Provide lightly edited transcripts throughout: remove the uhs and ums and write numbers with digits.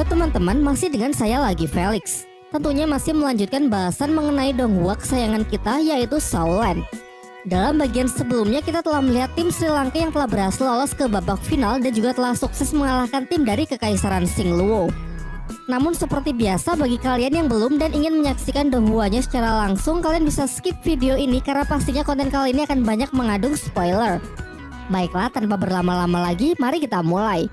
Halo teman-teman, masih dengan saya lagi Felix. Tentunya masih melanjutkan bahasan mengenai donghua kesayangan kita, yaitu Saulan. Dalam bagian sebelumnya kita telah melihat tim Sri Lanka yang telah berhasil lolos ke babak final dan juga telah sukses mengalahkan tim dari Kekaisaran Singluo. Namun seperti biasa, bagi kalian yang belum dan ingin menyaksikan donghua-nya secara langsung, kalian bisa skip video ini karena pastinya konten kali ini akan banyak mengandung spoiler. Baiklah, tanpa berlama-lama lagi, mari kita mulai.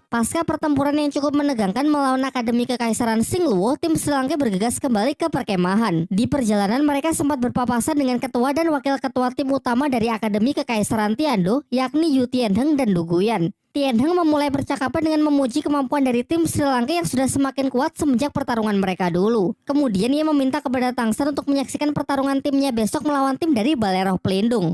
Pasca pertempuran yang cukup menegangkan melawan Akademi Kekaisaran Singluo, tim Sri Lanka bergegas kembali ke perkemahan. Di perjalanan mereka sempat berpapasan dengan ketua dan wakil ketua tim utama dari Akademi Kekaisaran Tiando, yakni Yu Tianheng dan Du Guyan. Tianheng memulai percakapan dengan memuji kemampuan dari tim Sri Lanka yang sudah semakin kuat semenjak pertarungan mereka dulu. Kemudian ia meminta kepada Tangsan untuk menyaksikan pertarungan timnya besok melawan tim dari Balai Roh Pelindung.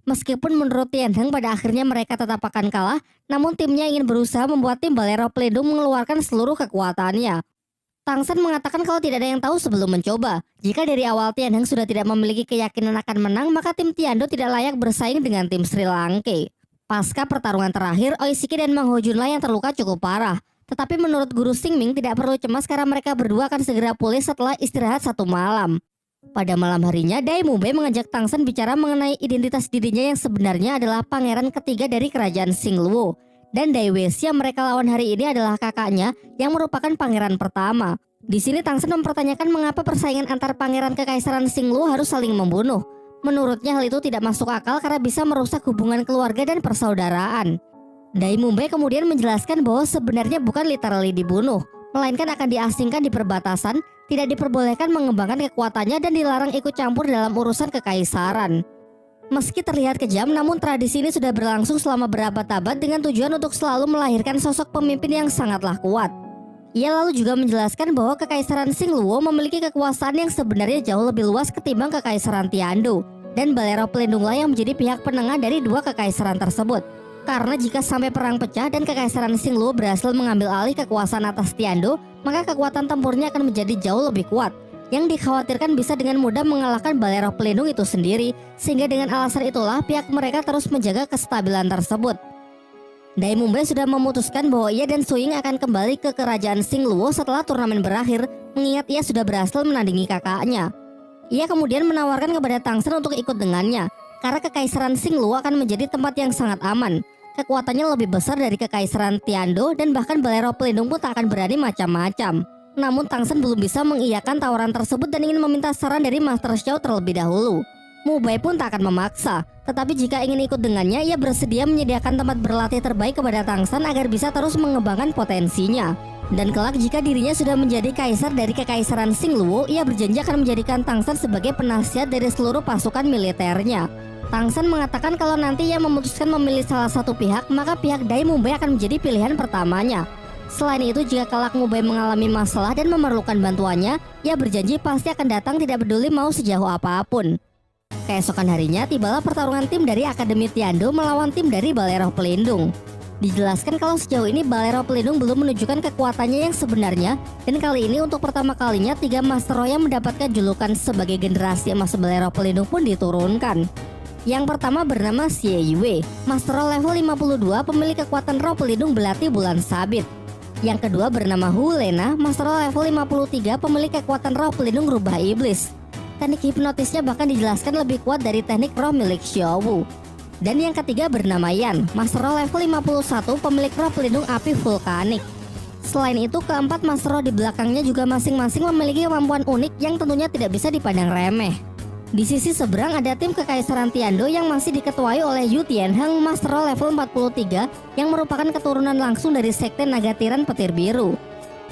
Meskipun menurut Tianheng pada akhirnya mereka tetap akan kalah, namun timnya ingin berusaha membuat tim Balai Roh Pelindung mengeluarkan seluruh kekuatannya. Tangsan mengatakan kalau tidak ada yang tahu sebelum mencoba. Jika dari awal Tianheng sudah tidak memiliki keyakinan akan menang, maka tim Tiando tidak layak bersaing dengan tim Sri Lanka. Pasca pertarungan terakhir, Oishiki dan Mang Ho Junlah yang terluka cukup parah. Tetapi menurut Guru Xingming tidak perlu cemas karena mereka berdua akan segera pulih setelah istirahat 1 malam. Pada malam harinya, Dai Mubei mengajak Tangsan bicara mengenai identitas dirinya yang sebenarnya adalah pangeran ketiga dari kerajaan Singluo. Dan Dai Wuxia mereka lawan hari ini adalah kakaknya yang merupakan pangeran pertama. Di sini Tangsan mempertanyakan mengapa persaingan antar pangeran Kekaisaran Singluo harus saling membunuh. Menurutnya hal itu tidak masuk akal karena bisa merusak hubungan keluarga dan persaudaraan. Dai Mubei kemudian menjelaskan bahwa sebenarnya bukan literally dibunuh, melainkan akan diasingkan di perbatasan, tidak diperbolehkan mengembangkan kekuatannya dan dilarang ikut campur dalam urusan kekaisaran. Meski terlihat kejam, namun tradisi ini sudah berlangsung selama berabad-abad dengan tujuan untuk selalu melahirkan sosok pemimpin yang sangatlah kuat. Ia lalu juga menjelaskan bahwa Kekaisaran Singluo memiliki kekuasaan yang sebenarnya jauh lebih luas ketimbang Kekaisaran Tiando, dan Balai Roh Pelindunglah yang menjadi pihak penengah dari dua kekaisaran tersebut. Karena jika sampai perang pecah dan Kekaisaran Singluo berhasil mengambil alih kekuasaan atas Tiando, maka kekuatan tempurnya akan menjadi jauh lebih kuat, yang dikhawatirkan bisa dengan mudah mengalahkan Balai Roh Pelindung itu sendiri, sehingga dengan alasan itulah pihak mereka terus menjaga kestabilan tersebut. Dai Mubei sudah memutuskan bahwa ia dan Su Ying akan kembali ke kerajaan Singluo setelah turnamen berakhir, mengingat ia sudah berhasil menandingi kakaknya. Ia kemudian menawarkan kepada Tangsan untuk ikut dengannya, karena Kekaisaran Singluo akan menjadi tempat yang sangat aman. Kekuatannya lebih besar dari Kekaisaran Tiando dan bahkan Balai Roh Pelindung pun tak akan berani macam-macam. Namun Tangsan belum bisa mengiyakan tawaran tersebut dan ingin meminta saran dari Master Xiao terlebih dahulu. Mubei pun tak akan memaksa, tetapi jika ingin ikut dengannya, ia bersedia menyediakan tempat berlatih terbaik kepada Tangsan agar bisa terus mengembangkan potensinya. Dan kelak jika dirinya sudah menjadi kaisar dari Kekaisaran Singluo, ia berjanji akan menjadikan Tangsan sebagai penasihat dari seluruh pasukan militernya. Tangsan mengatakan kalau nanti ia memutuskan memilih salah satu pihak, maka pihak Dai Mubei akan menjadi pilihan pertamanya. Selain itu, jika kelak Mubei mengalami masalah dan memerlukan bantuannya, ia berjanji pasti akan datang tidak peduli mau sejauh apapun. Keesokan harinya, tibalah pertarungan tim dari Akademi Tiando melawan tim dari Balai Roh Pelindung. Dijelaskan kalau sejauh ini Balai Roh Pelindung belum menunjukkan kekuatannya yang sebenarnya, dan kali ini untuk pertama kalinya 3 Master Roh yang mendapatkan julukan sebagai generasi emas Balai Roh Pelindung pun diturunkan. Yang pertama bernama Xie Yue, Master Roh level 52 pemilik kekuatan Roh Pelindung Belati Bulan Sabit. Yang kedua bernama Hu Lena, Master Roh level 53 pemilik kekuatan Roh Pelindung Rubah Iblis. Teknik hipnotisnya bahkan dijelaskan lebih kuat dari teknik roh milik Xiao Wu. Dan yang ketiga bernama Yan, Master Roh level 51 pemilik roh pelindung api vulkanik. Selain itu, keempat Master Roh di belakangnya juga masing-masing memiliki kemampuan unik yang tentunya tidak bisa dipandang remeh. Di sisi seberang ada tim Kekaisaran Tiando yang masih diketuai oleh Yu Tianheng, Master Roh level 43 yang merupakan keturunan langsung dari Sekte Naga Tiran Petir Biru.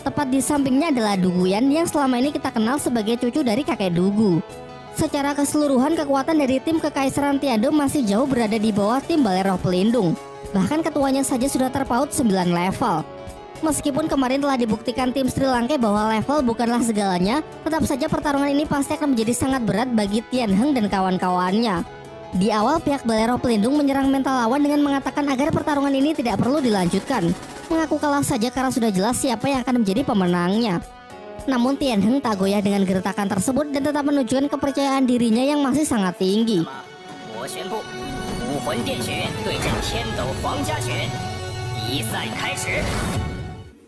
Tepat di sampingnya adalah Du Guyan yang selama ini kita kenal sebagai cucu dari kakek Dugu. Secara keseluruhan kekuatan dari tim Kekaisaran Tiando masih jauh berada di bawah tim Balai Roh Pelindung. Bahkan ketuanya saja sudah terpaut 9 level. Meskipun kemarin telah dibuktikan tim Sri Lanka bahwa level bukanlah segalanya, tetap saja pertarungan ini pasti akan menjadi sangat berat bagi Tian Heng dan kawan-kawannya. Di awal pihak Balai Roh Pelindung menyerang mental lawan dengan mengatakan agar pertarungan ini tidak perlu dilanjutkan. Mengaku kalah saja karena sudah jelas siapa yang akan menjadi pemenangnya. Namun Tian Heng tak goyah dengan gertakan tersebut dan tetap menunjukkan kepercayaan dirinya yang masih sangat tinggi.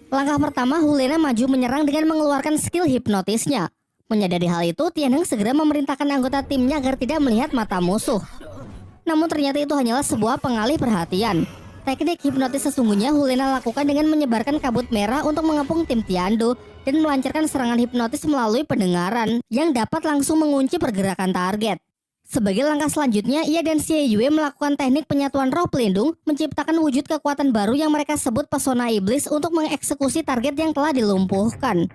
Langkah pertama, Hulena maju menyerang dengan mengeluarkan skill hipnotisnya. Menyadari hal itu, Tian Heng segera memerintahkan anggota timnya agar tidak melihat mata musuh. Namun ternyata itu hanyalah sebuah pengalih perhatian. Teknik hipnotis sesungguhnya Hulena lakukan dengan menyebarkan kabut merah untuk mengepung tim Tiando dan melancarkan serangan hipnotis melalui pendengaran yang dapat langsung mengunci pergerakan target. Sebagai langkah selanjutnya, ia dan Xie Yue melakukan teknik penyatuan roh pelindung, menciptakan wujud kekuatan baru yang mereka sebut pesona iblis untuk mengeksekusi target yang telah dilumpuhkan.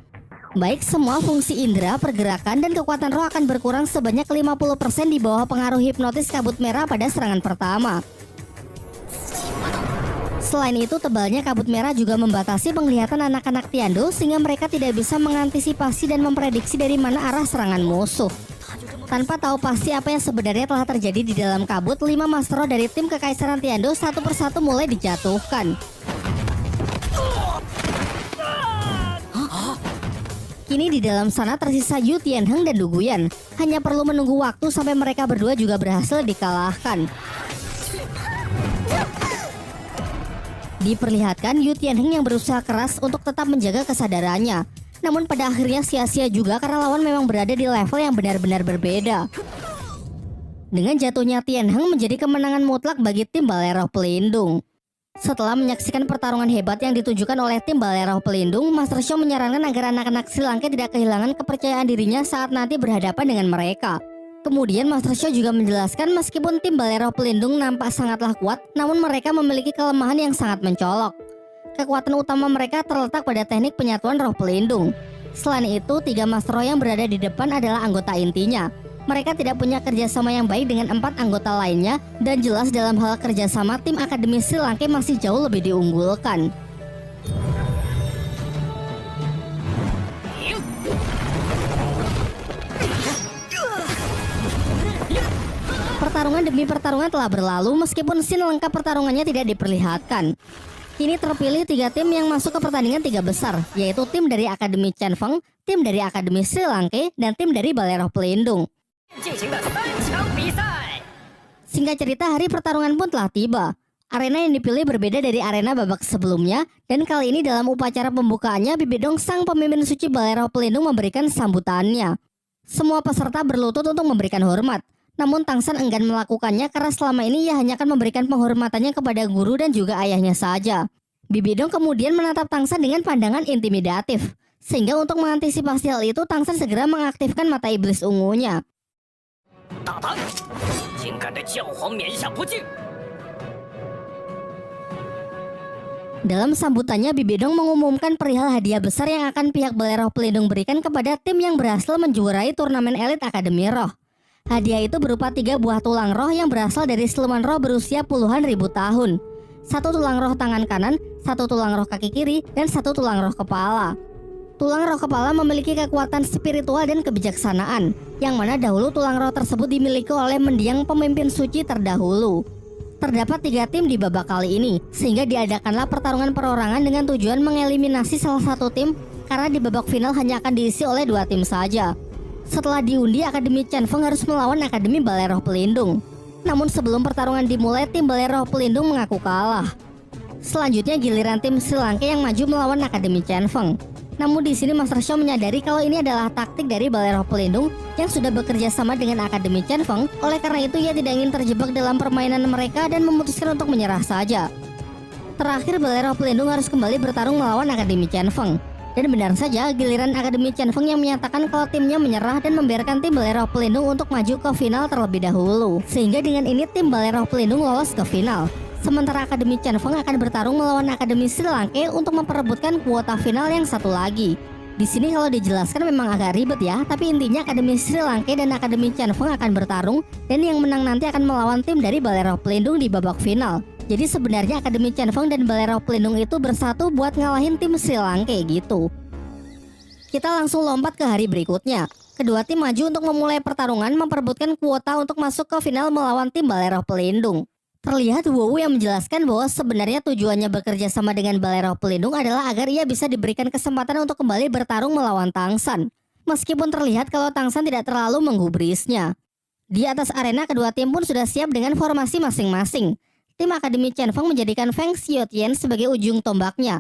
Baik semua fungsi indera, pergerakan, dan kekuatan roh akan berkurang sebanyak 50% di bawah pengaruh hipnotis kabut merah pada serangan pertama. Selain itu, tebalnya kabut merah juga membatasi penglihatan anak-anak Tiando sehingga mereka tidak bisa mengantisipasi dan memprediksi dari mana arah serangan musuh. Tanpa tahu pasti apa yang sebenarnya telah terjadi di dalam kabut, 5 Master Roh dari tim Kekaisaran Tiando satu persatu mulai dijatuhkan. Kini di dalam sana tersisa Yu Tianheng dan Du Guyan. Hanya perlu menunggu waktu sampai mereka berdua juga berhasil dikalahkan. Diperlihatkan Yu Tianheng yang berusaha keras untuk tetap menjaga kesadarannya. Namun pada akhirnya sia-sia juga karena lawan memang berada di level yang benar-benar berbeda. Dengan jatuhnya Tian Heng menjadi kemenangan mutlak bagi tim Balai Roh Pelindung. Setelah menyaksikan pertarungan hebat yang ditunjukkan oleh tim Balai Roh Pelindung, Master Xiao menyarankan agar anak-anak Sri Lanka tidak kehilangan kepercayaan dirinya saat nanti berhadapan dengan mereka. Kemudian Master Xiao juga menjelaskan meskipun tim Balai Roh Pelindung nampak sangatlah kuat, namun mereka memiliki kelemahan yang sangat mencolok. Kekuatan utama mereka terletak pada teknik penyatuan roh pelindung. Selain itu, 3 Master Roh yang berada di depan adalah anggota intinya. Mereka tidak punya kerjasama yang baik dengan 4 anggota lainnya, dan jelas dalam hal kerjasama tim Akademi Sri Lanka masih jauh lebih diunggulkan. Pertarungan demi pertarungan telah berlalu meskipun scene lengkap pertarungannya tidak diperlihatkan. Kini terpilih 3 tim yang masuk ke pertandingan 3 besar, yaitu tim dari Akademi Chen Feng, tim dari Akademi Sri Lanka, dan tim dari Balai Roh Pelindung. Singkat cerita, hari pertarungan pun telah tiba. Arena yang dipilih berbeda dari arena babak sebelumnya, dan kali ini dalam upacara pembukaannya, Bibidong sang pemimpin suci Balai Roh Pelindung memberikan sambutannya. Semua peserta berlutut untuk memberikan hormat. Namun Tangsan enggan melakukannya karena selama ini ia hanya akan memberikan penghormatannya kepada guru dan juga ayahnya saja. Bibidong kemudian menatap Tangsan dengan pandangan intimidatif. Sehingga untuk mengantisipasi hal itu, Tangsan segera mengaktifkan mata iblis ungunya. Dalam sambutannya, Bibidong mengumumkan perihal hadiah besar yang akan pihak Balai Roh Pelindung berikan kepada tim yang berhasil menjuarai turnamen elit Akademi Roh. Hadiah itu berupa 3 buah tulang roh yang berasal dari siluman roh berusia puluhan ribu tahun. 1 tulang roh tangan kanan, 1 tulang roh kaki kiri, dan 1 tulang roh kepala. Tulang roh kepala memiliki kekuatan spiritual dan kebijaksanaan, yang mana dahulu tulang roh tersebut dimiliki oleh mendiang pemimpin suci terdahulu. Terdapat 3 tim di babak kali ini, sehingga diadakanlah pertarungan perorangan dengan tujuan mengeliminasi salah satu tim, karena di babak final hanya akan diisi oleh 2 tim saja. Setelah diundi, Akademi Chen Feng harus melawan Akademi Balai Roh Pelindung. Namun sebelum pertarungan dimulai, tim Balai Roh Pelindung mengaku kalah. Selanjutnya giliran tim Sri Lanka yang maju melawan Akademi Chen Feng. Namun di sini Master Xiao menyadari kalau ini adalah taktik dari Balai Roh Pelindung yang sudah bekerja sama dengan Akademi Chen Feng. Oleh karena itu ia tidak ingin terjebak dalam permainan mereka dan memutuskan untuk menyerah saja. Terakhir Balai Roh Pelindung harus kembali bertarung melawan Akademi Chen Feng. Dan benar saja, giliran Akademi Chen Feng yang menyatakan kalau timnya menyerah dan membiarkan tim Balai Roh Pelindung untuk maju ke final terlebih dahulu. Sehingga dengan ini tim Balai Roh Pelindung lolos ke final. Sementara Akademi Chen Feng akan bertarung melawan Akademi Sri Lanka untuk memperebutkan kuota final yang satu lagi. Di sini kalau dijelaskan memang agak ribet ya, tapi intinya Akademi Sri Lanka dan Akademi Chen Feng akan bertarung dan yang menang nanti akan melawan tim dari Balai Roh Pelindung di babak final. Jadi sebenarnya Akademi Chen Feng dan Balai Roh Pelindung itu bersatu buat ngalahin tim Sri Lanka gitu. Kita langsung lompat ke hari berikutnya. Kedua tim maju untuk memulai pertarungan memperebutkan kuota untuk masuk ke final melawan tim Balai Roh Pelindung. Terlihat Wu yang menjelaskan bahwa sebenarnya tujuannya bekerja sama dengan Balai Roh Pelindung adalah agar ia bisa diberikan kesempatan untuk kembali bertarung melawan Tang San. Meskipun terlihat kalau Tang San tidak terlalu menggubrisnya. Di atas arena kedua tim pun sudah siap dengan formasi masing-masing. Tim Akademi Chen Feng menjadikan Feng Xiaotian sebagai ujung tombaknya.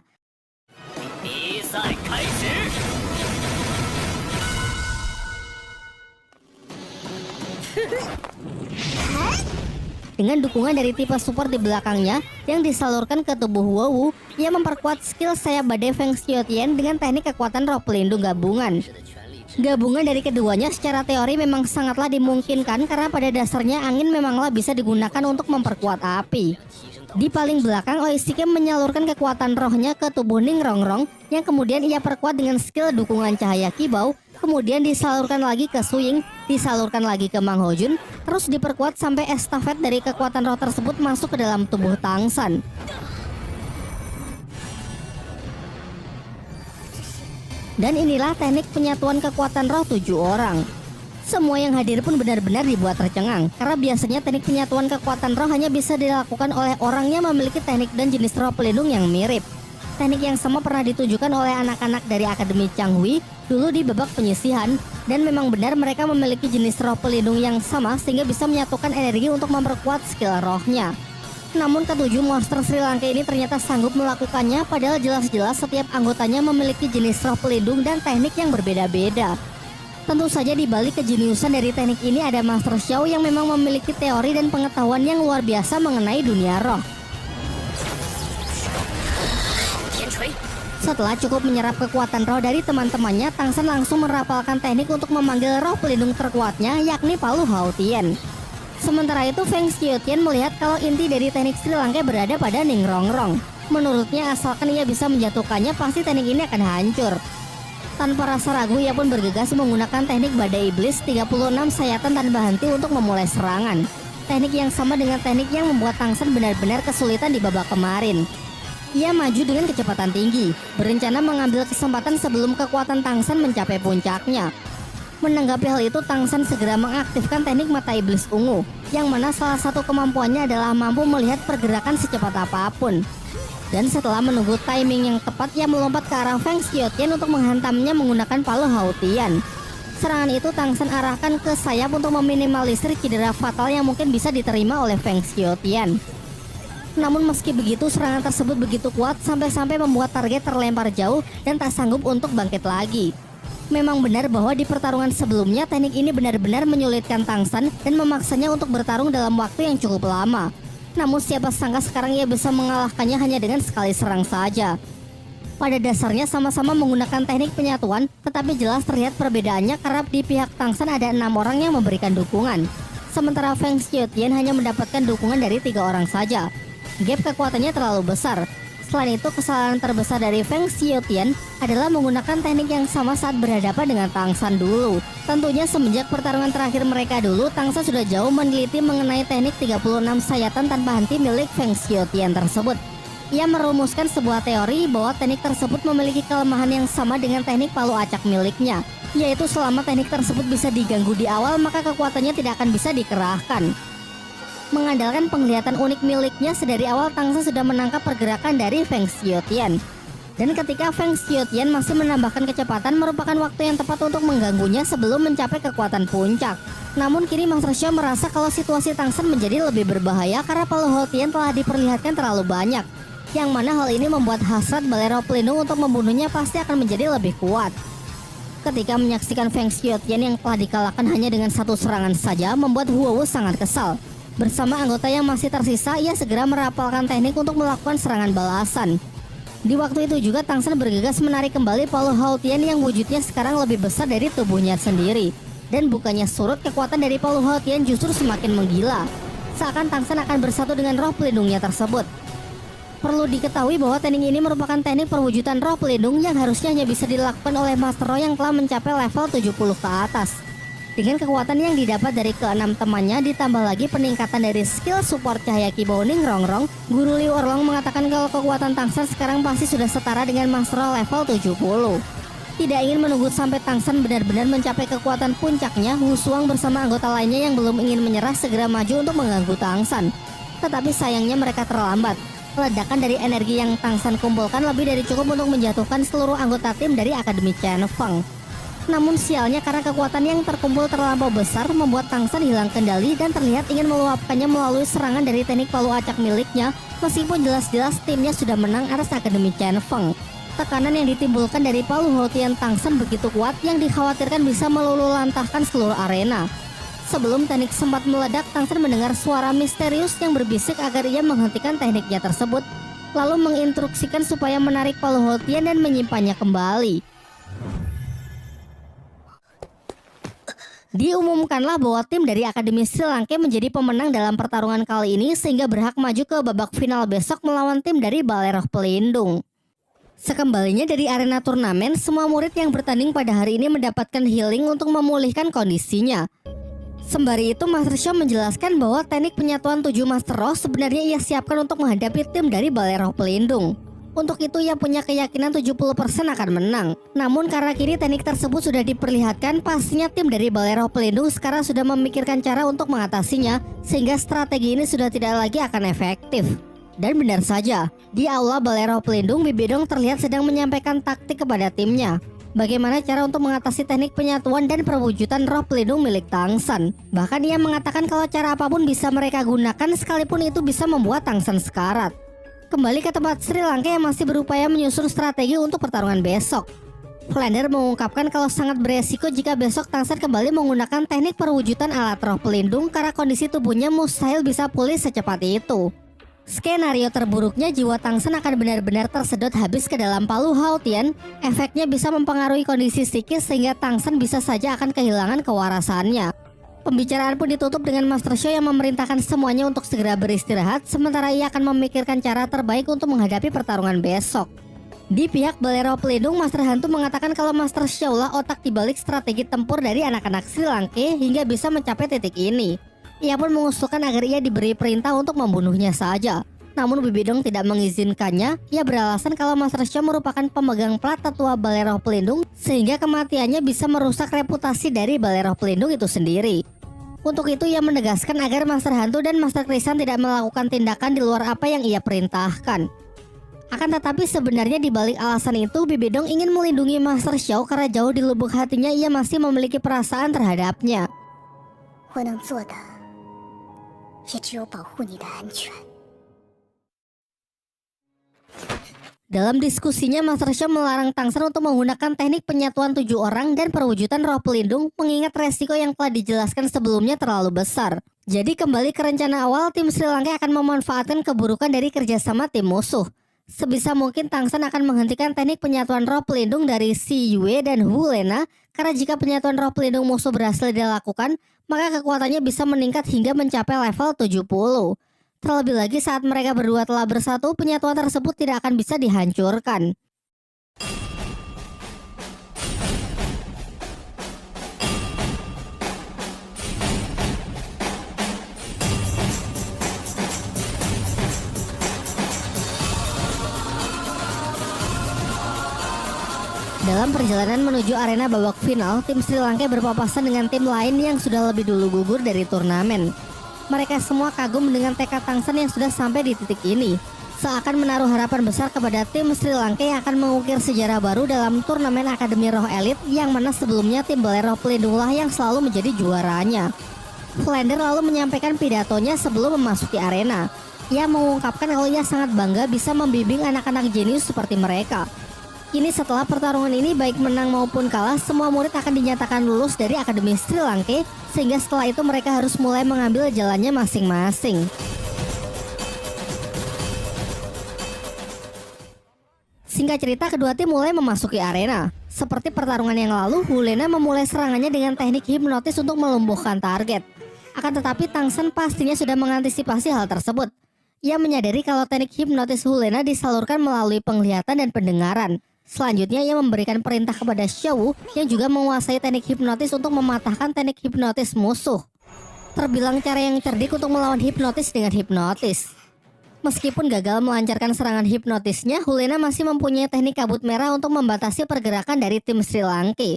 Dengan dukungan dari tipe support di belakangnya yang disalurkan ke tubuh Wu, ia memperkuat skill sayap badai Feng Xiaotian dengan teknik kekuatan roh pelindung gabungan. Gabungan dari keduanya secara teori memang sangatlah dimungkinkan karena pada dasarnya angin memanglah bisa digunakan untuk memperkuat api. Di paling belakang, Oishike menyalurkan kekuatan rohnya ke tubuh Ning Rongrong yang kemudian ia perkuat dengan skill dukungan cahaya kibau, kemudian disalurkan lagi ke Suying, disalurkan lagi ke Mang Hojun, terus diperkuat sampai estafet dari kekuatan roh tersebut masuk ke dalam tubuh Tang San. Dan inilah teknik penyatuan kekuatan roh 7 orang. Semua yang hadir pun benar-benar dibuat tercengang, karena biasanya teknik penyatuan kekuatan roh hanya bisa dilakukan oleh orang yang memiliki teknik dan jenis roh pelindung yang mirip. Teknik yang sama pernah ditunjukkan oleh anak-anak dari Akademi Changhui dulu di babak penyisihan, dan memang benar mereka memiliki jenis roh pelindung yang sama sehingga bisa menyatukan energi untuk memperkuat skill rohnya. Namun ketujuh monster Sri Lanka ini ternyata sanggup melakukannya, padahal jelas-jelas setiap anggotanya memiliki jenis roh pelindung dan teknik yang berbeda-beda. Tentu saja di balik kejeniusan dari teknik ini ada Master Xiao yang memang memiliki teori dan pengetahuan yang luar biasa mengenai dunia roh. Setelah cukup menyerap kekuatan roh dari teman-temannya, Tang San langsung merapalkan teknik untuk memanggil roh pelindung terkuatnya, yakni Palu Hao Tian. Sementara itu Feng Xiaotian melihat kalau inti dari teknik Sri Lanka berada pada Ning Rongrong. Menurutnya asalkan ia bisa menjatuhkannya, pasti teknik ini akan hancur. Tanpa rasa ragu ia pun bergegas menggunakan teknik badai iblis 36 sayatan tanpa henti untuk memulai serangan. Teknik yang sama dengan teknik yang membuat Tang San benar-benar kesulitan di babak kemarin. Ia maju dengan kecepatan tinggi, berencana mengambil kesempatan sebelum kekuatan Tang San mencapai puncaknya. Menanggapi hal itu, Tang San segera mengaktifkan teknik mata iblis ungu, yang mana salah satu kemampuannya adalah mampu melihat pergerakan secepat apapun. Dan setelah menunggu timing yang tepat, ia melompat ke arah Feng Xiaotian untuk menghantamnya menggunakan Palu Hao Tian. Serangan itu Tang San arahkan ke sayap untuk meminimalisir cedera fatal yang mungkin bisa diterima oleh Feng Xiaotian. Namun meski begitu, serangan tersebut begitu kuat sampai-sampai membuat target terlempar jauh dan tak sanggup untuk bangkit lagi. Memang benar bahwa di pertarungan sebelumnya teknik ini benar-benar menyulitkan Tang San dan memaksanya untuk bertarung dalam waktu yang cukup lama. Namun siapa sangka sekarang ia bisa mengalahkannya hanya dengan sekali serang saja. Pada dasarnya sama-sama menggunakan teknik penyatuan, tetapi jelas terlihat perbedaannya karena di pihak Tang San ada 6 orang yang memberikan dukungan. Sementara Feng Xiaotian hanya mendapatkan dukungan dari 3 orang saja. Gap kekuatannya terlalu besar. Selain itu, kesalahan terbesar dari Feng Xiaotian adalah menggunakan teknik yang sama saat berhadapan dengan Tang San dulu. Tentunya semenjak pertarungan terakhir mereka dulu, Tang San sudah jauh meneliti mengenai teknik 36 sayatan tanpa henti milik Feng Xiaotian tersebut. Ia merumuskan sebuah teori bahwa teknik tersebut memiliki kelemahan yang sama dengan teknik palu acak miliknya, yaitu selama teknik tersebut bisa diganggu di awal, maka kekuatannya tidak akan bisa dikerahkan. Mengandalkan penglihatan unik miliknya, sedari awal Tang San sudah menangkap pergerakan dari Feng Xiaotian. Dan ketika Feng Xiaotian masih menambahkan kecepatan, merupakan waktu yang tepat untuk mengganggunya sebelum mencapai kekuatan puncak. Namun kini Master Xiao merasa kalau situasi Tang San menjadi lebih berbahaya karena Palu Hao Tian telah diperlihatkan terlalu banyak, yang mana hal ini membuat hasrat Balai Roh Pelindung untuk membunuhnya pasti akan menjadi lebih kuat. Ketika menyaksikan Feng Xiaotian yang telah dikalahkan hanya dengan satu serangan saja, membuat Wu sangat kesal. Bersama anggota yang masih tersisa, ia segera merapalkan teknik untuk melakukan serangan balasan. Di waktu itu juga Tang San bergegas menarik kembali Palu Hao Tian yang wujudnya sekarang lebih besar dari tubuhnya sendiri. Dan bukannya surut, kekuatan dari Palu Hao Tian justru semakin menggila. Seakan Tang San akan bersatu dengan roh pelindungnya tersebut. Perlu diketahui bahwa teknik ini merupakan teknik perwujudan roh pelindung yang harusnya hanya bisa dilakukan oleh Master Roh yang telah mencapai level 70 ke atas. Dengan kekuatan yang didapat dari keenam temannya ditambah lagi peningkatan dari skill support cahaya Kibouning Rongrong, Guru Liu Erlong mengatakan kalau kekuatan Tang San sekarang pasti sudah setara dengan Master Roh level 70. Tidak ingin menunggu sampai Tang San benar-benar mencapai kekuatan puncaknya, Wu Suang bersama anggota lainnya yang belum ingin menyerah segera maju untuk mengganggu Tang San. Tetapi sayangnya mereka terlambat. Ledakan dari energi yang Tang San kumpulkan lebih dari cukup untuk menjatuhkan seluruh anggota tim dari Akademi Chen Feng. Namun sialnya karena kekuatan yang terkumpul terlampau besar membuat Tang San hilang kendali dan terlihat ingin meluapkannya melalui serangan dari teknik palu acak miliknya, meskipun jelas-jelas timnya sudah menang atas Akademi Chen Feng. Tekanan yang ditimbulkan dari palu Houtian Tang San begitu kuat yang dikhawatirkan bisa meluluhlantahkan seluruh arena. Sebelum teknik sempat meledak, Tang San mendengar suara misterius yang berbisik agar ia menghentikan tekniknya tersebut, lalu menginstruksikan supaya menarik palu Houtian dan menyimpannya kembali. Diumumkanlah bahwa tim dari Akademi Sri Lanka menjadi pemenang dalam pertarungan kali ini sehingga berhak maju ke babak final besok melawan tim dari Balai Roh Pelindung. Sekembalinya dari arena turnamen, semua murid yang bertanding pada hari ini mendapatkan healing untuk memulihkan kondisinya. Sembari itu, Master Xiao menjelaskan bahwa teknik penyatuan 7 Master Roh sebenarnya ia siapkan untuk menghadapi tim dari Balai Roh Pelindung. Untuk itu ia punya keyakinan 70% akan menang. Namun karena kini teknik tersebut sudah diperlihatkan, pastinya tim dari Balai Roh Pelindung sekarang sudah memikirkan cara untuk mengatasinya, sehingga strategi ini sudah tidak lagi akan efektif. Dan benar saja, di aula Balai Roh Pelindung, Bibi Dong terlihat sedang menyampaikan taktik kepada timnya. Bagaimana cara untuk mengatasi teknik penyatuan dan perwujudan roh pelindung milik Tang San. Bahkan ia mengatakan kalau cara apapun bisa mereka gunakan sekalipun itu bisa membuat Tang San sekarat. Kembali ke tempat Sri Lanka yang masih berupaya menyusun strategi untuk pertarungan besok. Flander mengungkapkan kalau sangat beresiko jika besok Tang San kembali menggunakan teknik perwujudan alat roh pelindung karena kondisi tubuhnya mustahil bisa pulih secepat itu. Skenario terburuknya jiwa Tang San akan benar-benar tersedot habis ke dalam palu Haotian. Efeknya bisa mempengaruhi kondisi psikis sehingga Tang San bisa saja akan kehilangan kewarasannya. Pembicaraan pun ditutup dengan Master Xiao yang memerintahkan semuanya untuk segera beristirahat, sementara ia akan memikirkan cara terbaik untuk menghadapi pertarungan besok. Di pihak Balai Roh Pelindung, Master Hantu mengatakan kalau Master Xiao lah otak dibalik strategi tempur dari anak-anak Sri Lanka hingga bisa mencapai titik ini. Ia pun mengusulkan agar ia diberi perintah untuk membunuhnya saja. Namun Bibi Dong tidak mengizinkannya. Ia beralasan kalau Master Xiao merupakan pemegang plat tetua Balai Roh Pelindung, sehingga kematiannya bisa merusak reputasi dari Balai Roh Pelindung itu sendiri. Untuk itu ia menegaskan agar Master Hantu dan Master Krisan tidak melakukan tindakan di luar apa yang ia perintahkan. Akan tetapi sebenarnya di balik alasan itu, Bibi Dong ingin melindungi Master Xiao karena jauh di lubuk hatinya ia masih memiliki perasaan terhadapnya. Dalam diskusinya, Master Xiao melarang Tang San untuk menggunakan teknik penyatuan 7 orang dan perwujudan roh pelindung, mengingat resiko yang telah dijelaskan sebelumnya terlalu besar. Jadi kembali ke rencana awal, tim Sri Lanka akan memanfaatkan keburukan dari kerjasama tim musuh. Sebisa mungkin Tang San akan menghentikan teknik penyatuan roh pelindung dari Si Yue dan Hu Lena, karena jika penyatuan roh pelindung musuh berhasil dilakukan, maka kekuatannya bisa meningkat hingga mencapai level 70. Terlebih lagi saat mereka berdua telah bersatu, penyatuan tersebut tidak akan bisa dihancurkan. Dalam perjalanan menuju arena babak final, tim Sri Lanka berpapasan dengan tim lain yang sudah lebih dulu gugur dari turnamen. Mereka semua kagum dengan tekad Tang San yang sudah sampai di titik ini. Seakan menaruh harapan besar kepada tim Sri Lanka yang akan mengukir sejarah baru dalam turnamen Akademi Roh Elite, yang mana sebelumnya tim Balai Roh Pelindunglah yang selalu menjadi juaranya. Flander lalu menyampaikan pidatonya sebelum memasuki arena. Ia mengungkapkan kalau ia sangat bangga bisa membimbing anak-anak jenius seperti mereka. Kini setelah pertarungan ini baik menang maupun kalah, semua murid akan dinyatakan lulus dari Akademi Sri Lanka, sehingga setelah itu mereka harus mulai mengambil jalannya masing-masing. Singkat cerita, kedua tim mulai memasuki arena. Seperti pertarungan yang lalu, Hu Lena memulai serangannya dengan teknik hipnotis untuk melumpuhkan target. Akan tetapi Tang San pastinya sudah mengantisipasi hal tersebut. Ia menyadari kalau teknik hipnotis Hu Lena disalurkan melalui penglihatan dan pendengaran. Selanjutnya ia memberikan perintah kepada Xiaowu yang juga menguasai teknik hipnotis untuk mematahkan teknik hipnotis musuh. Terbilang cara yang cerdik untuk melawan hipnotis dengan hipnotis. Meskipun gagal melancarkan serangan hipnotisnya, Hulena masih mempunyai teknik kabut merah untuk membatasi pergerakan dari tim Sri Lanka.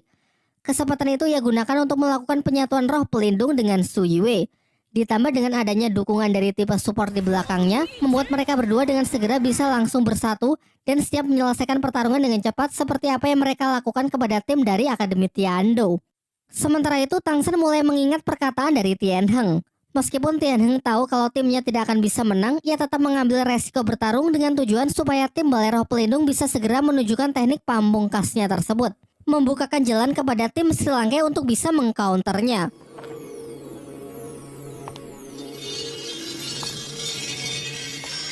Kesempatan itu ia gunakan untuk melakukan penyatuan roh pelindung dengan Su Yue. Ditambah dengan adanya dukungan dari tipe support di belakangnya, membuat mereka berdua dengan segera bisa langsung bersatu dan siap menyelesaikan pertarungan dengan cepat seperti apa yang mereka lakukan kepada tim dari Akademi Tiando. Sementara itu, Tang Shen mulai mengingat perkataan dari Tian Heng. Meskipun Tian Heng tahu kalau timnya tidak akan bisa menang, ia tetap mengambil resiko bertarung dengan tujuan supaya tim Balai Roh Pelindung bisa segera menunjukkan teknik pamungkasnya tersebut, membukakan jalan kepada tim Sri Lanka untuk bisa mengcounternya.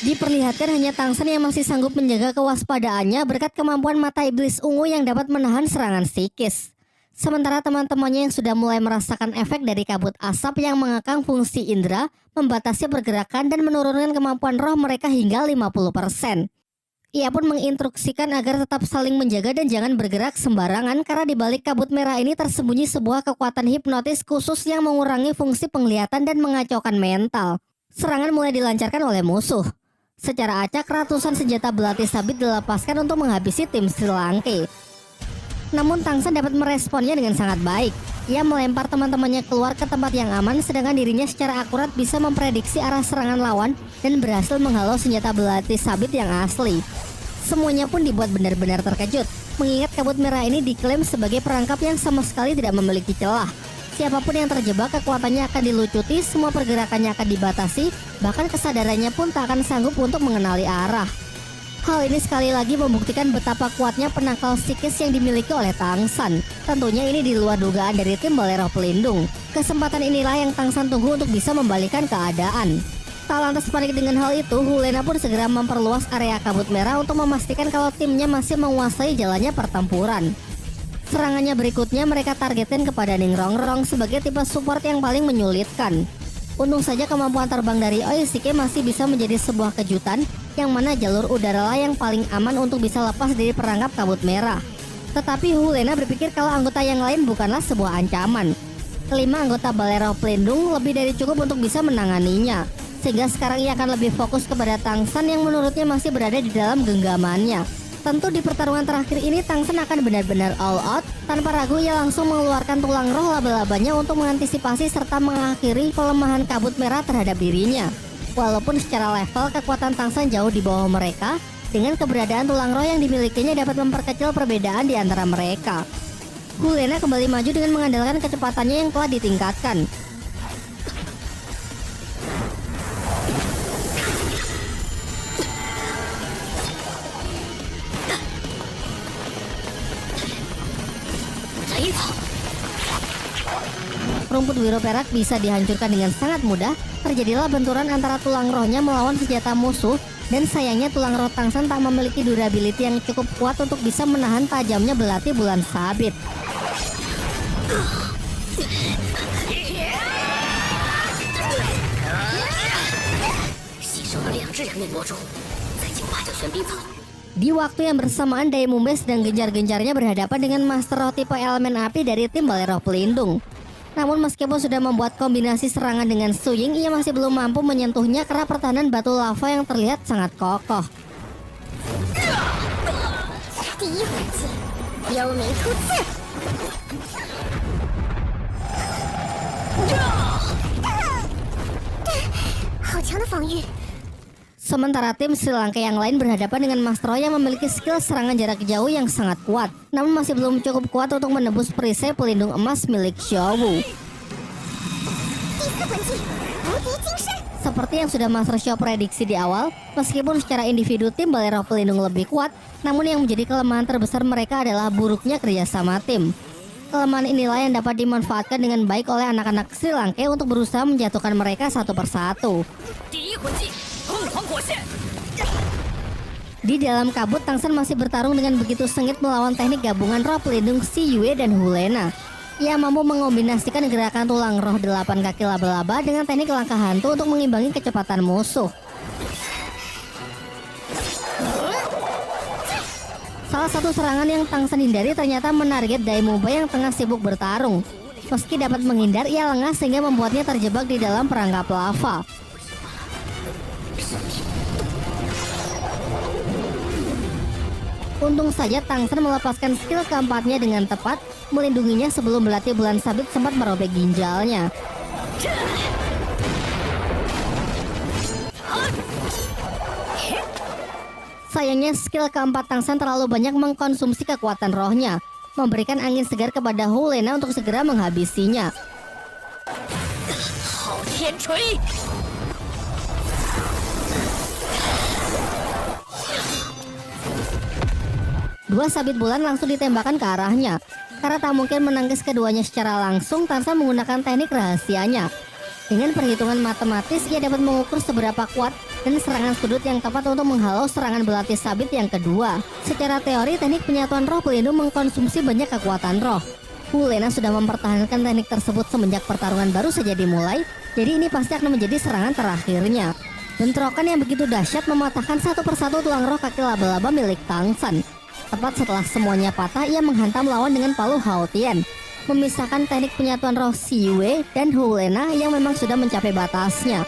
Diperlihatkan hanya Tang Shen yang masih sanggup menjaga kewaspadaannya berkat kemampuan mata iblis ungu yang dapat menahan serangan psikis. Sementara teman-temannya yang sudah mulai merasakan efek dari kabut asap yang mengekang fungsi indera, membatasi pergerakan dan menurunkan kemampuan roh mereka hingga 50%. Ia pun menginstruksikan agar tetap saling menjaga dan jangan bergerak sembarangan karena di balik kabut merah ini tersembunyi sebuah kekuatan hipnotis khusus yang mengurangi fungsi penglihatan dan mengacaukan mental. Serangan mulai dilancarkan oleh musuh. Secara acak, ratusan senjata belati sabit dilepaskan untuk menghabisi tim Sri Lanka. Namun Tang Shen dapat meresponnya dengan sangat baik. Ia melempar teman-temannya keluar ke tempat yang aman, sedangkan dirinya secara akurat bisa memprediksi arah serangan lawan dan berhasil menghalau senjata belati sabit yang asli. Semuanya pun dibuat benar-benar terkejut, mengingat kabut merah ini diklaim sebagai perangkap yang sama sekali tidak memiliki celah. Siapapun yang terjebak, kekuatannya akan dilucuti, semua pergerakannya akan dibatasi, bahkan kesadarannya pun tak akan sanggup untuk mengenali arah. Hal ini sekali lagi membuktikan betapa kuatnya penangkal psikis yang dimiliki oleh Tang Shen. Tentunya ini di luar dugaan dari tim Balai Roh Pelindung. Kesempatan inilah yang Tang Shen tunggu untuk bisa membalikkan keadaan. Tak lantas panik dengan hal itu, Hulena pun segera memperluas area kabut merah untuk memastikan kalau timnya masih menguasai jalannya pertempuran. Serangannya berikutnya mereka targetkan kepada Ning Rongrong sebagai tipe support yang paling menyulitkan. Untung saja kemampuan terbang dari Oishike masih bisa menjadi sebuah kejutan, yang mana jalur udara lah yang paling aman untuk bisa lepas dari perangkap kabut merah. Tetapi Hulena berpikir kalau anggota yang lain bukanlah sebuah ancaman. Kelima anggota Balai Roh Pelindung lebih dari cukup untuk bisa menanganinya, sehingga sekarang ia akan lebih fokus kepada Tang Shen yang menurutnya masih berada di dalam genggamannya. Tentu di pertarungan terakhir ini Tang Shen akan benar-benar all out. Tanpa ragu ia langsung mengeluarkan tulang roh laba-labanya untuk mengantisipasi serta mengakhiri pelemahan kabut merah terhadap dirinya. Walaupun secara level kekuatan Tang Shen jauh di bawah mereka, dengan keberadaan tulang roh yang dimilikinya dapat memperkecil perbedaan di antara mereka. Hulena kembali maju dengan mengandalkan kecepatannya yang telah ditingkatkan. Rumput biru perak bisa dihancurkan dengan sangat mudah. Terjadilah benturan antara tulang rohnya melawan senjata musuh, dan sayangnya tulang roh Tang Shen tak memiliki durability yang cukup kuat untuk bisa menahan tajamnya belati bulan sabit. Di waktu yang bersamaan, Dai Mumbe sedang gencar-gencarnya berhadapan dengan Master Roh tipe elemen api dari tim Balai Roh Pelindung. Namun meskipun sudah membuat kombinasi serangan dengan Su Ying, ia masih belum mampu menyentuhnya karena pertahanan batu lava yang terlihat sangat kokoh. Sementara tim Sri Lanka yang lain berhadapan dengan Master Roh yang memiliki skill serangan jarak jauh yang sangat kuat, namun masih belum cukup kuat untuk menembus perisai pelindung emas milik Xiaowu. Seperti yang sudah Master Xiao prediksi di awal, meskipun secara individu tim Balai Roh Pelindung lebih kuat, namun yang menjadi kelemahan terbesar mereka adalah buruknya kerjasama tim. Kelemahan inilah yang dapat dimanfaatkan dengan baik oleh anak-anak Sri Lanka untuk berusaha menjatuhkan mereka satu persatu. Di dalam kabut, Tang Shen masih bertarung dengan begitu sengit melawan teknik gabungan roh pelindung Si Yue dan Hulena. Ia mampu mengombinasikan gerakan tulang roh 8 kaki laba-laba dengan teknik langkah hantu untuk mengimbangi kecepatan musuh. Salah satu serangan yang Tang San hindari ternyata menarget Daimoba yang tengah sibuk bertarung. Meski dapat menghindar, ia lengah sehingga membuatnya terjebak di dalam perangkap lava. Untung saja Tang San melepaskan skill keempatnya dengan tepat, melindunginya sebelum belati bulan sabit sempat merobek ginjalnya. Sayangnya skill keempat Tang San terlalu banyak mengkonsumsi kekuatan rohnya, memberikan angin segar kepada Hulena untuk segera menghabisinya. Dua sabit bulan langsung ditembakkan ke arahnya. Karena tak mungkin menangkis keduanya secara langsung, Tang San menggunakan teknik rahasianya. Dengan perhitungan matematis, ia dapat mengukur seberapa kuat dan serangan sudut yang tepat untuk menghalau serangan belati sabit yang kedua. Secara teori, teknik penyatuan roh pelindung mengkonsumsi banyak kekuatan roh. Hulena sudah mempertahankan teknik tersebut semenjak pertarungan baru saja dimulai, jadi ini pasti akan menjadi serangan terakhirnya. Bentrokan yang begitu dahsyat mematahkan satu persatu tulang roh kaki laba-laba milik Tang San. Tepat setelah semuanya patah, ia menghantam lawan dengan palu Hao Tian, memisahkan teknik penyatuan roh Siwei dan Hulena yang memang sudah mencapai batasnya.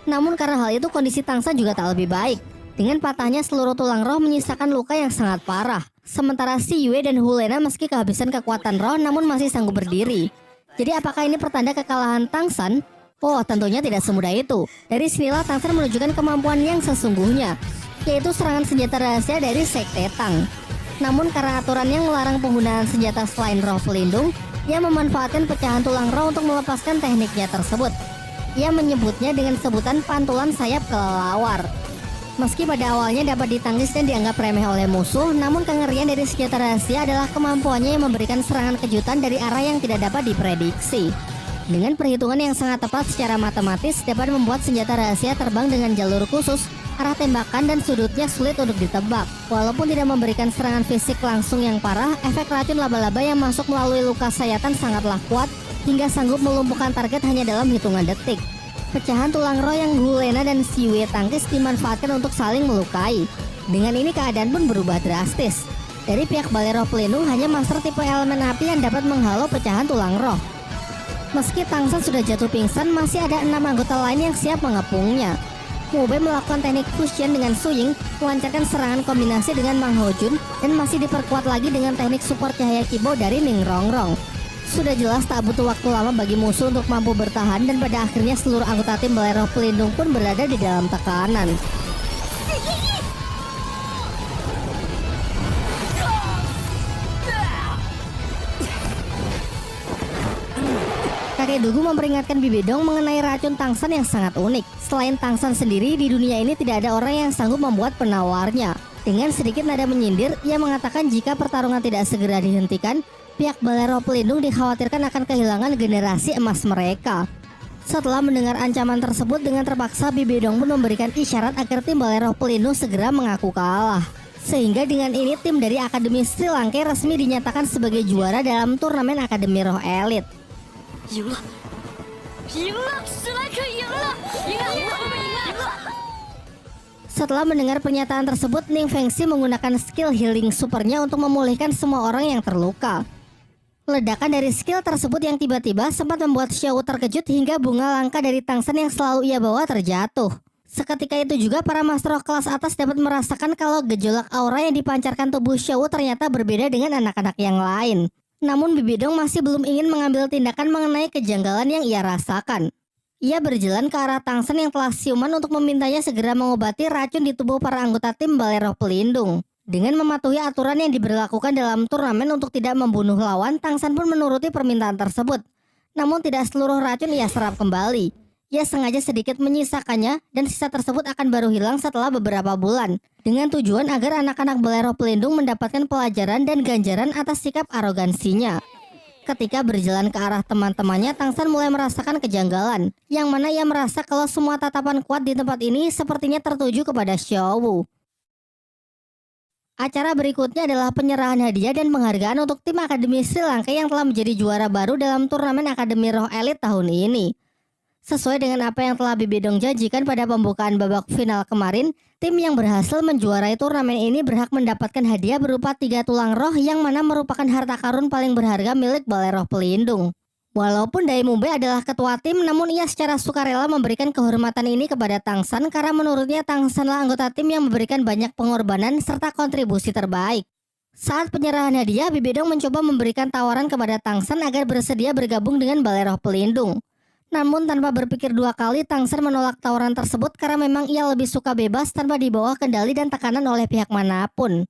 Namun karena hal itu kondisi Tang San juga tak lebih baik. Dengan patahnya seluruh tulang roh menyisakan luka yang sangat parah. Sementara Siwei dan Hulena meski kehabisan kekuatan roh namun masih sanggup berdiri. Jadi apakah ini pertanda kekalahan Tang San? Oh, tentunya tidak semudah itu. Dari sinilah Tang San menunjukkan kemampuan yang sesungguhnya, yaitu serangan senjata rahasia dari Sekte Tang. Namun karena aturan yang melarang penggunaan senjata selain roh pelindung, ia memanfaatkan pecahan tulang roh untuk melepaskan tekniknya tersebut. Ia menyebutnya dengan sebutan pantulan sayap kelelawar. Meski pada awalnya dapat ditangkis dan dianggap remeh oleh musuh, namun kengerian dari senjata rahasia adalah kemampuannya yang memberikan serangan kejutan dari arah yang tidak dapat diprediksi. Dengan perhitungan yang sangat tepat secara matematis, dapat membuat senjata rahasia terbang dengan jalur khusus, arah tembakan dan sudutnya sulit untuk ditebak. Walaupun tidak memberikan serangan fisik langsung yang parah, efek racun laba-laba yang masuk melalui luka sayatan sangatlah kuat, hingga sanggup melumpuhkan target hanya dalam hitungan detik. Pecahan tulang roh yang Hulena dan Siwei tangkis dimanfaatkan untuk saling melukai. Dengan ini keadaan pun berubah drastis. Dari pihak balai roh pelindung hanya master tipe elemen api yang dapat menghalau pecahan tulang roh. Meski Tang San sudah jatuh pingsan, masih ada 6 anggota lain yang siap mengepungnya. Mubei melakukan teknik fusion dengan Su Ying, melancarkan serangan kombinasi dengan Mang Ho Jun, dan masih diperkuat lagi dengan teknik support cahaya kibau dari Ning Rongrong. Sudah jelas tak butuh waktu lama bagi musuh untuk mampu bertahan, dan pada akhirnya seluruh anggota tim balai roh pelindung pun berada di dalam tekanan. Kakek Dugu memperingatkan Bibi Dong mengenai racun Tang San yang sangat unik. Selain Tang San sendiri, di dunia ini tidak ada orang yang sanggup membuat penawarnya. Dengan sedikit nada menyindir, ia mengatakan jika pertarungan tidak segera dihentikan, pihak balai roh pelindung dikhawatirkan akan kehilangan generasi emas mereka. Setelah mendengar ancaman tersebut, dengan terpaksa Bibi Dong pun memberikan isyarat agar tim balai roh pelindung segera mengaku kalah. Sehingga dengan ini tim dari Akademi Sri Lanka resmi dinyatakan sebagai juara dalam turnamen Akademi Roh Elit. Setelah mendengar pernyataan tersebut, Ning Fengxi menggunakan skill healing supernya untuk memulihkan semua orang yang terluka. Ledakan dari skill tersebut yang tiba-tiba sempat membuat Xiao terkejut hingga bunga langka dari Tang San yang selalu ia bawa terjatuh. Seketika itu juga para master roh kelas atas dapat merasakan kalau gejolak aura yang dipancarkan tubuh Xiao ternyata berbeda dengan anak-anak yang lain. Namun Bibi Dong masih belum ingin mengambil tindakan mengenai kejanggalan yang ia rasakan. Ia berjalan ke arah Tang San yang telah siuman untuk memintanya segera mengobati racun di tubuh para anggota tim balai roh pelindung. Dengan mematuhi aturan yang diberlakukan dalam turnamen untuk tidak membunuh lawan, Tang San pun menuruti permintaan tersebut. Namun tidak seluruh racun ia serap kembali. Ia sengaja sedikit menyisakannya dan sisa tersebut akan baru hilang setelah beberapa bulan. Dengan tujuan agar anak-anak balai roh pelindung mendapatkan pelajaran dan ganjaran atas sikap arogansinya. Ketika berjalan ke arah teman-temannya, Tang San mulai merasakan kejanggalan. Yang mana ia merasa kalau semua tatapan kuat di tempat ini sepertinya tertuju kepada Xiao Wu. Acara berikutnya adalah penyerahan hadiah dan penghargaan untuk tim Akademi Sri Lanka yang telah menjadi juara baru dalam turnamen Akademi Roh Elit tahun ini. Sesuai dengan apa yang telah Bibi Dong janjikan pada pembukaan babak final kemarin, tim yang berhasil menjuarai turnamen ini berhak mendapatkan hadiah berupa 3 tulang roh yang mana merupakan harta karun paling berharga milik Balai Roh Pelindung. Walaupun Dai Mumbai adalah ketua tim, namun ia secara sukarela memberikan kehormatan ini kepada Tang San karena menurutnya Tang Sanlah anggota tim yang memberikan banyak pengorbanan serta kontribusi terbaik. Saat penyerahan hadiah, Bibi Dong mencoba memberikan tawaran kepada Tang San agar bersedia bergabung dengan Balai Roh Pelindung. Namun tanpa berpikir dua kali, Tang San menolak tawaran tersebut karena memang ia lebih suka bebas tanpa dibawa kendali dan tekanan oleh pihak manapun.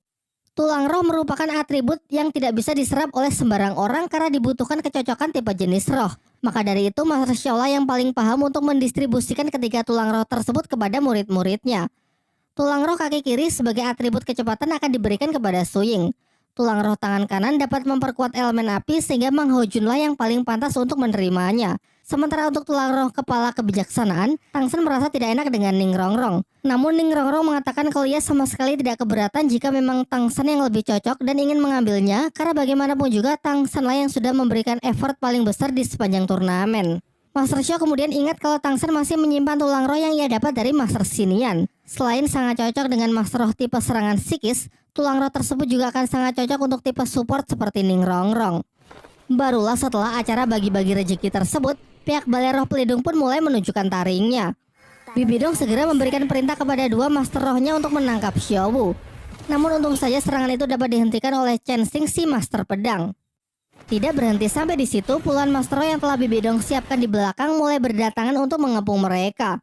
Tulang roh merupakan atribut yang tidak bisa diserap oleh sembarang orang karena dibutuhkan kecocokan tipe jenis roh. Maka dari itu, Master Shaola yang paling paham untuk mendistribusikan ketiga tulang roh tersebut kepada murid-muridnya. Tulang roh kaki kiri sebagai atribut kecepatan akan diberikan kepada Su Ying. Tulang roh tangan kanan dapat memperkuat elemen api sehingga Mang Hao Junlah yang paling pantas untuk menerimanya. Sementara untuk tulang roh kepala kebijaksanaan, Tang San merasa tidak enak dengan Ning Rongrong. Namun Ning Rongrong mengatakan kalau ia sama sekali tidak keberatan jika memang Tang San yang lebih cocok dan ingin mengambilnya karena bagaimanapun juga Tang San lah yang sudah memberikan effort paling besar di sepanjang turnamen. Master Xiao kemudian ingat kalau Tang San masih menyimpan tulang roh yang ia dapat dari Master Xinian. Selain sangat cocok dengan Master Roh tipe serangan psikis, tulang roh tersebut juga akan sangat cocok untuk tipe support seperti Ning Rongrong. Barulah setelah acara bagi-bagi rezeki tersebut, pihak Balai Roh Pelindung pun mulai menunjukkan taringnya. Bibi Dong segera memberikan perintah kepada dua master rohnya untuk menangkap Xiao Wu. Namun untung saja serangan itu dapat dihentikan oleh Chen Xing si master pedang. Tidak berhenti sampai di situ, puluhan master roh yang telah Bibi Dong siapkan di belakang mulai berdatangan untuk mengepung mereka.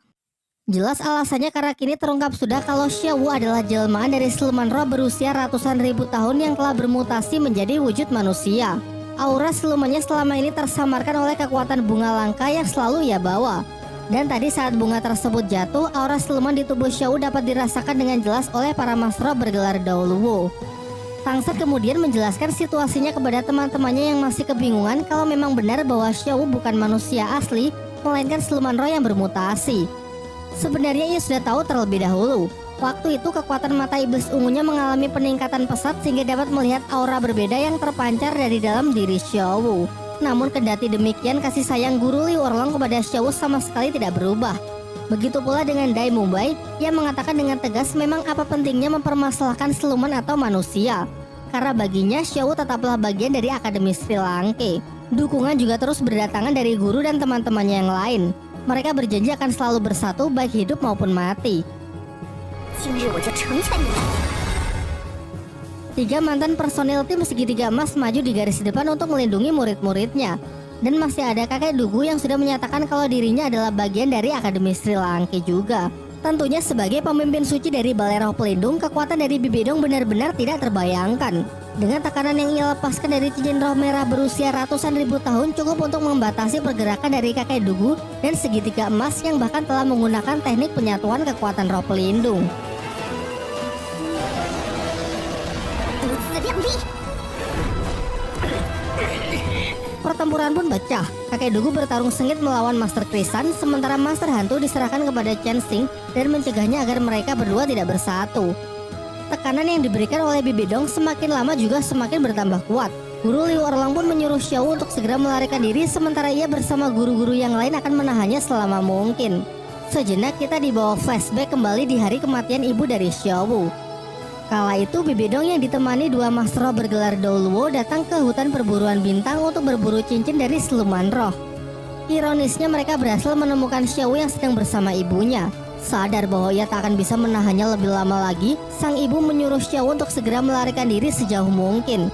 Jelas alasannya karena kini terungkap sudah kalau Xiao Wu adalah jelmaan dari siluman roh berusia ratusan ribu tahun yang telah bermutasi menjadi wujud manusia. Aura silumannya selama ini tersamarkan oleh kekuatan bunga langka yang selalu ia bawa. Dan tadi saat bunga tersebut jatuh, aura siluman di tubuh Xiao Wu dapat dirasakan dengan jelas oleh para master roh bergelar Daoluwu. Tang San kemudian menjelaskan situasinya kepada teman-temannya yang masih kebingungan kalau memang benar bahwa Xiao Wu bukan manusia asli, melainkan siluman roh yang bermutasi. Sebenarnya ia sudah tahu terlebih dahulu. Waktu itu kekuatan mata iblis ungunya mengalami peningkatan pesat sehingga dapat melihat aura berbeda yang terpancar dari dalam diri Xiao Wu. Namun kendati demikian, kasih sayang Guru Liu Erlong kepada Xiao Wu sama sekali tidak berubah. Begitu pula dengan Dai Mumbai, ia mengatakan dengan tegas memang apa pentingnya mempermasalahkan siluman atau manusia. Karena baginya Xiao Wu tetaplah bagian dari Akademi Sri Lanka. Dukungan juga terus berdatangan dari guru dan teman-temannya yang lain. Mereka berjanji akan selalu bersatu baik hidup maupun mati. Tiga mantan personil tim segitiga emas maju di garis depan untuk melindungi murid-muridnya. Dan masih ada kakek Dugu yang sudah menyatakan kalau dirinya adalah bagian dari Akademi Sri Lanka juga. Tentunya sebagai pemimpin suci dari Balai Roh Pelindung, kekuatan dari Bibi Dong benar-benar tidak terbayangkan. Dengan tekanan yang ia lepaskan dari cincin roh merah berusia ratusan ribu tahun cukup untuk membatasi pergerakan dari kakek Dugu dan segitiga emas yang bahkan telah menggunakan teknik penyatuan kekuatan roh pelindung. Pertempuran pun pecah. Kakek Dugu bertarung sengit melawan Master Krisan, sementara Master Hantu diserahkan kepada Chen Xing dan mencegahnya agar mereka berdua tidak bersatu. Tekanan yang diberikan oleh Bibi Dong semakin lama juga semakin bertambah kuat. Guru Liu Erlang pun menyuruh Xiao Wu untuk segera melarikan diri, sementara ia bersama guru-guru yang lain akan menahannya selama mungkin. Sejenak kita dibawa flashback kembali di hari kematian ibu dari Xiao Wu. Kala itu Bibi Dong yang ditemani dua master roh bergelar Daoluwo datang ke hutan perburuan bintang untuk berburu cincin dari siluman roh. Ironisnya mereka berhasil menemukan Xiao Wu yang sedang bersama ibunya. Sadar bahwa ia tak akan bisa menahannya lebih lama lagi, sang ibu menyuruh Xiao Wu untuk segera melarikan diri sejauh mungkin.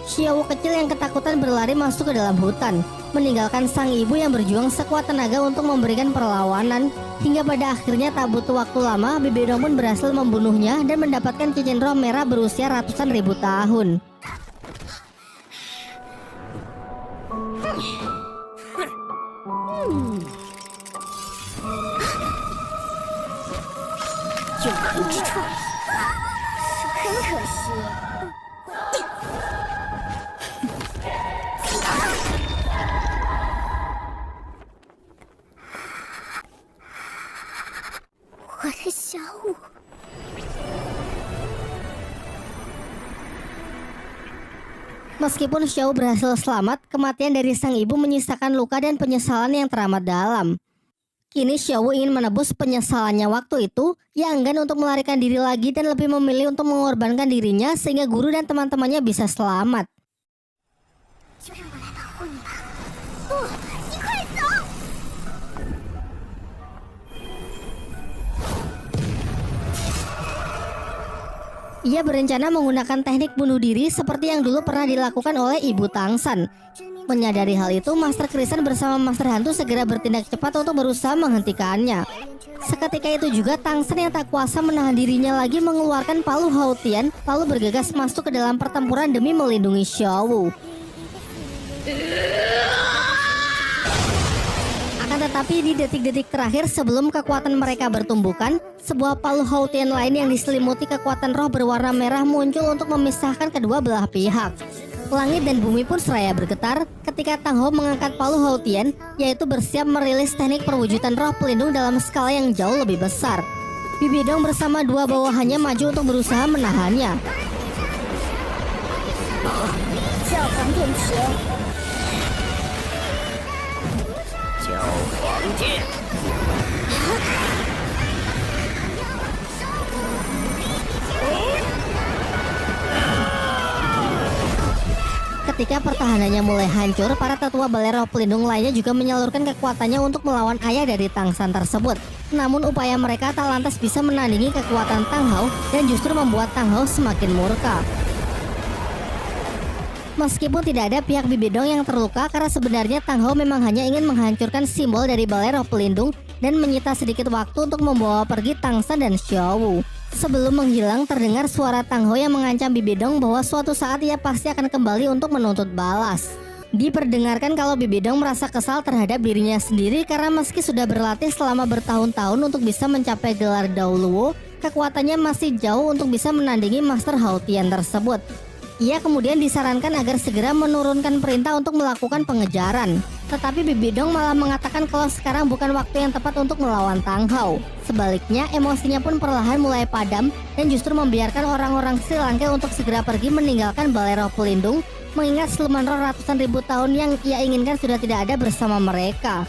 Xiao Wu kecil yang ketakutan berlari masuk ke dalam hutan, meninggalkan sang ibu yang berjuang sekuat tenaga untuk memberikan perlawanan. Hingga pada akhirnya tak butuh waktu lama, Bibi Dong pun berhasil membunuhnya dan mendapatkan cincin roh merah berusia ratusan ribu tahun. Meskipun Xiao berhasil selamat, kematian dari sang ibu menyisakan luka dan penyesalan yang teramat dalam. Kini Xiaowu ingin menebus penyesalannya waktu itu. Ia enggan untuk melarikan diri lagi dan lebih memilih untuk mengorbankan dirinya sehingga guru dan teman-temannya bisa selamat. Ia berencana menggunakan teknik bunuh diri seperti yang dulu pernah dilakukan oleh Ibu Tangsan. Menyadari hal itu, Master Krisan bersama Master Hantu segera bertindak cepat untuk berusaha menghentikannya. Seketika itu juga Tangsan yang tak kuasa menahan dirinya lagi mengeluarkan palu Haotian lalu bergegas masuk ke dalam pertempuran demi melindungi Xiaowu. Akan tetapi di detik-detik terakhir sebelum kekuatan mereka bertumbukan, sebuah palu Haotian lain yang diselimuti kekuatan roh berwarna merah muncul untuk memisahkan kedua belah pihak. Langit dan bumi pun seraya bergetar ketika Tang Hou mengangkat palu Haotian, yaitu bersiap merilis teknik perwujudan roh pelindung dalam skala yang jauh lebih besar. Bibi Dong bersama dua bawahannya maju untuk berusaha menahannya. Ketika pertahanannya mulai hancur, para tetua balai roh pelindung lainnya juga menyalurkan kekuatannya untuk melawan ayah dari Tangsan tersebut. Namun upaya mereka tak lantas bisa menandingi kekuatan Tang Hou dan justru membuat Tang Hou semakin murka. Meskipun tidak ada pihak Bibi Dong yang terluka karena sebenarnya Tang Hou memang hanya ingin menghancurkan simbol dari balai roh pelindung dan menyita sedikit waktu untuk membawa pergi Tangsan dan Xiaowu. Sebelum menghilang, terdengar suara Tang Hou yang mengancam Bibi Dong bahwa suatu saat ia pasti akan kembali untuk menuntut balas. Diperdengarkan kalau Bibi Dong merasa kesal terhadap dirinya sendiri karena meski sudah berlatih selama bertahun-tahun untuk bisa mencapai gelar Dao Luo, kekuatannya masih jauh untuk bisa menandingi Master Haotian tersebut. Ia kemudian disarankan agar segera menurunkan perintah untuk melakukan pengejaran. Tetapi Bibi Dong malah mengatakan kalau sekarang bukan waktu yang tepat untuk melawan Tang Hou. Sebaliknya, emosinya pun perlahan mulai padam dan justru membiarkan orang-orang Sri Lanka untuk segera pergi meninggalkan balai roh pelindung, mengingat siluman roh ratusan ribu tahun yang ia inginkan sudah tidak ada bersama mereka.